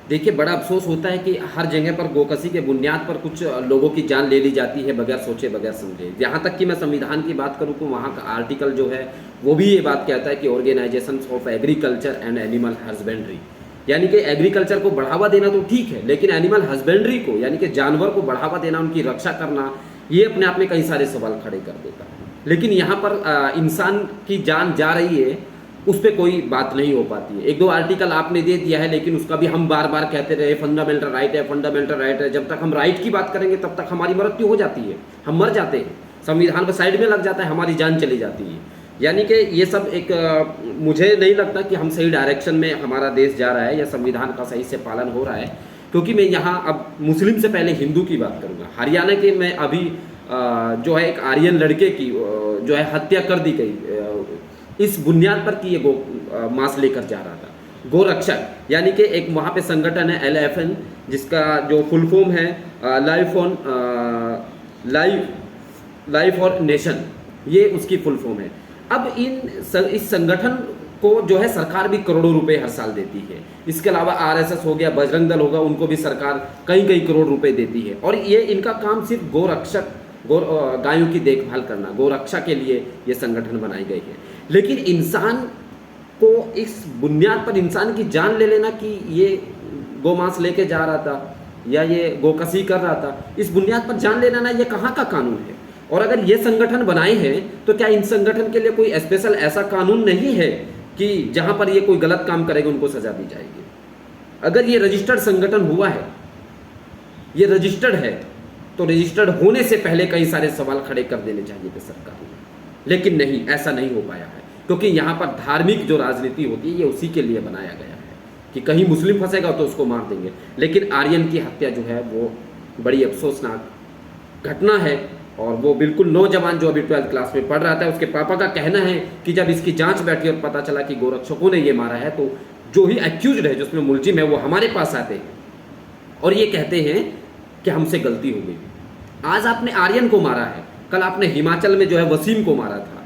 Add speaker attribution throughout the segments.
Speaker 1: देखिए, बड़ा अफ़सोस होता है कि हर जगह पर गोकशी के बुनियाद पर कुछ लोगों की जान ले ली जाती है बगैर सोचे, बगैर समझे। यहाँ तक कि मैं संविधान की बात करूँ तो वहाँ का आर्टिकल जो है, वो भी ये बात कहता है कि organisations of agriculture and animal husbandry, यानी कि एग्रीकल्चर को बढ़ावा देना तो ठीक है, लेकिन एनिमल हस्बेंड्री को, यानी कि जानवर को बढ़ावा देना, उनकी रक्षा करना, ये अपने आप में कई सारे सवाल खड़े कर देता है। लेकिन यहाँ पर इंसान की जान जा रही है, उस पर कोई बात नहीं हो पाती है। एक दो आर्टिकल आपने दे दिया है, लेकिन उसका भी हम बार बार कहते रहे फंडामेंटल राइट है, फंडामेंटल राइट है। जब तक हम राइट की बात करेंगे तब तक हमारी मृत्यु हो जाती है, हम मर जाते हैं, संविधान पर साइड में लग जाता है, हमारी जान चली जाती है। यानी कि ये सब एक मुझे नहीं लगता कि हम सही डायरेक्शन में हमारा देश जा रहा है या संविधान का सही से पालन हो रहा है। क्योंकि मैं यहाँ अब मुस्लिम से पहले हिंदू की बात करूँगा। हरियाणा के में अभी जो है एक आर्यन लड़के की जो है हत्या कर दी गई, इस बुनियाद पर कि ये गो मांस लेकर जा रहा था। गोरक्षक, यानी कि एक वहाँ पे संगठन है LFN, जिसका जो फुल फॉर्म है लाइफ और नेशन, ये उसकी फुल फॉर्म है। अब इस संगठन को जो है सरकार भी करोड़ों रुपए हर साल देती है। इसके अलावा RSS हो गया, बजरंग दल होगा, उनको भी सरकार कई कई करोड़ रुपए देती है। और ये इनका काम सिर्फ गोरक्षक, गायों की देखभाल करना, गोरक्षा के लिए ये संगठन बनाए गए हैं। लेकिन इंसान को इस बुनियाद पर इंसान की जान ले लेना कि ये गोमांस लेके जा रहा था या ये गोकशी कर रहा था, इस बुनियाद पर जान ले लेना, ये कहाँ का कानून है? और अगर ये संगठन बनाए हैं तो क्या इन संगठन के लिए कोई स्पेशल ऐसा कानून नहीं है कि जहाँ पर ये कोई गलत काम करेगा उनको सजा दी जाएगी? अगर ये रजिस्टर्ड संगठन हुआ है, ये रजिस्टर्ड है, तो रजिस्टर्ड होने से पहले कई सारे सवाल खड़े कर देने चाहिए थे सरकार ने। लेकिन नहीं, ऐसा नहीं हो पाया है, क्योंकि यहाँ पर धार्मिक जो राजनीति होती है ये उसी के लिए बनाया गया है कि कहीं मुस्लिम फंसेगा तो उसको मार देंगे। लेकिन आर्यन की हत्या जो है वो बड़ी अफसोसनाक घटना है। और वो बिल्कुल नौजवान जो अभी 12th क्लास में पढ़ रहा था, उसके पापा का कहना है कि जब इसकी जांच बैठी और पता चला कि गोरक्षकों ने ये मारा है, तो जो ही एक्यूज्ड है, जिसमें मुलजिम है, वो हमारे पास आते हैं और ये कहते हैं कि हमसे गलती हो गई। आज आपने आर्यन को मारा है, कल आपने हिमाचल में जो है वसीम को मारा था,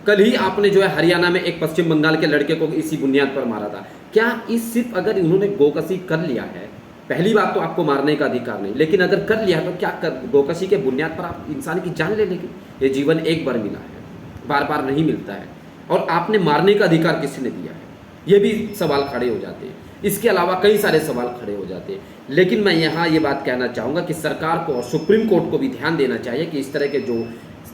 Speaker 1: कल ही आपने जो है हरियाणा में एक पश्चिम बंगाल के लड़के को इसी बुनियाद पर मारा था। क्या इस सिर्फ अगर उन्होंने गोकशी कर लिया है, पहली बात तो आपको मारने का अधिकार नहीं, लेकिन अगर कर लिया तो क्या गोकशी के बुनियाद पर आप इंसान की जान ले लेंगे? ये जीवन एक बार मिला है, बार बार नहीं मिलता है। और आपने मारने का अधिकार किसने दिया है? ये भी सवाल खड़े हो जाते हैं। इसके अलावा कई सारे सवाल खड़े हो जाते हैं। लेकिन मैं यहाँ ये बात कहना चाहूँगा कि सरकार को और सुप्रीम कोर्ट को भी ध्यान देना चाहिए कि इस तरह के जो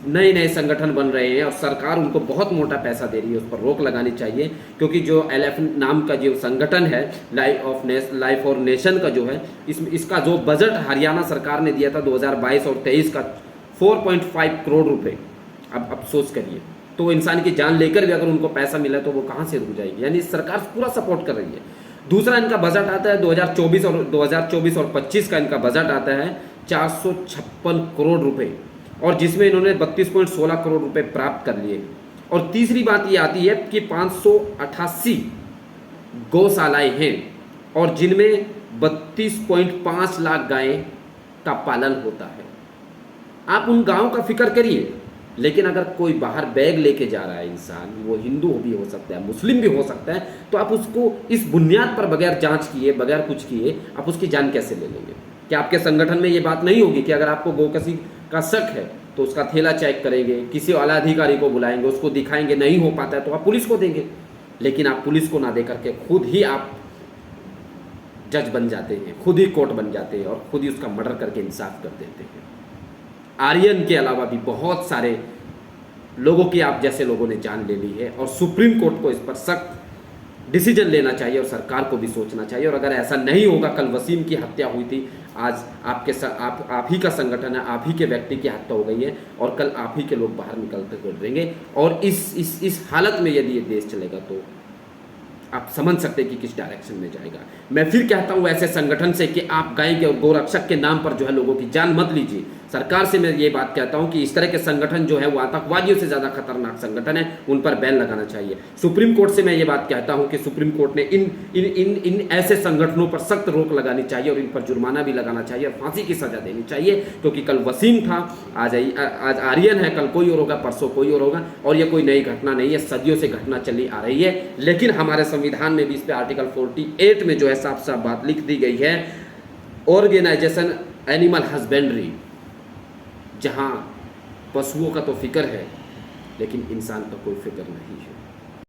Speaker 1: नए नए संगठन बन रहे हैं और सरकार उनको बहुत मोटा पैसा दे रही है, उस पर रोक लगानी चाहिए। क्योंकि जो LFN नाम का जो संगठन है, लाइफ और नेशन का जो है, इसका जो बजट हरियाणा सरकार ने दिया था 2022 और 23 का 4.5 करोड़ रुपए। अब सोच करिए, तो इंसान की जान लेकर भी अगर उनको पैसा मिला तो वो कहाँ से रुक जाएगी? यानी सरकार पूरा सपोर्ट कर रही है। दूसरा इनका बजट आता है 2024 और 25 का इनका बजट आता है 456 करोड़ रुपए, और जिसमें इन्होंने 32.16 करोड़ रुपए प्राप्त कर लिए। और तीसरी बात ये आती है कि 588 गौशालाएं हैं और जिनमें 32.5 लाख गायें का पालन होता है। आप उन गांवों का फिक्र करिए। लेकिन अगर कोई बाहर बैग लेके जा रहा है इंसान, वो हिंदू भी हो सकता है, मुस्लिम भी हो सकता है, तो आप उसको इस बुनियाद पर बगैर जांच किए, बगैर कुछ किए, आप उसकी जान कैसे ले लेंगे? क्या आपके संगठन में ये बात नहीं होगी कि अगर आपको गोकशी का शक है तो उसका थैला चेक करेंगे, किसी आला अधिकारी को बुलाएंगे, उसको दिखाएंगे, नहीं हो पाता है तो आप पुलिस को देंगे। लेकिन आप पुलिस को ना दे करके खुद ही आप जज बन जाते हैं, खुद ही कोर्ट बन जाते हैं और खुद ही उसका मर्डर करके इंसाफ कर देते हैं। आर्यन के अलावा भी बहुत सारे लोगों की आप जैसे लोगों ने जान ले ली है और सुप्रीम कोर्ट को इस पर सख्त डिसीजन लेना चाहिए और सरकार को भी सोचना चाहिए। और अगर ऐसा नहीं होगा, कल वसीम की हत्या हुई थी, आज आप ही का संगठन है, आप ही के व्यक्ति की हत्या हो गई है और कल आप ही के लोग बाहर निकलते गुजरेंगे। और इस हालत में यदि ये देश चलेगा तो आप समझ सकते हैं कि किस डायरेक्शन में जाएगा। मैं फिर कहता हूँ ऐसे संगठन से कि आप गाय के और गोरक्षक के नाम पर जो है लोगों की जान मत लीजिए। सरकार से मैं ये बात कहता हूं कि इस तरह के संगठन जो है वो आतंकवादियों से ज़्यादा खतरनाक संगठन है, उन पर बैन लगाना चाहिए। सुप्रीम कोर्ट से मैं ये बात कहता हूं कि सुप्रीम कोर्ट ने इन ऐसे संगठनों पर सख्त रोक लगानी चाहिए और इन पर जुर्माना भी लगाना चाहिए और फांसी की सज़ा देनी चाहिए, क्योंकि कल वसीम था, आज आर्यन है, कल कोई और होगा, परसों कोई और होगा, और ये कोई नई घटना नहीं है, सदियों से घटना चली आ रही है। लेकिन हमारे संविधान में भी इस पर आर्टिकल 48 में जो है साफ साफ बात लिख दी गई है, ऑर्गेनाइजेशन एनिमल हस्बेंड्री, जहां पशुओं का तो फिक्र है लेकिन इंसान का कोई फिक्र नहीं है।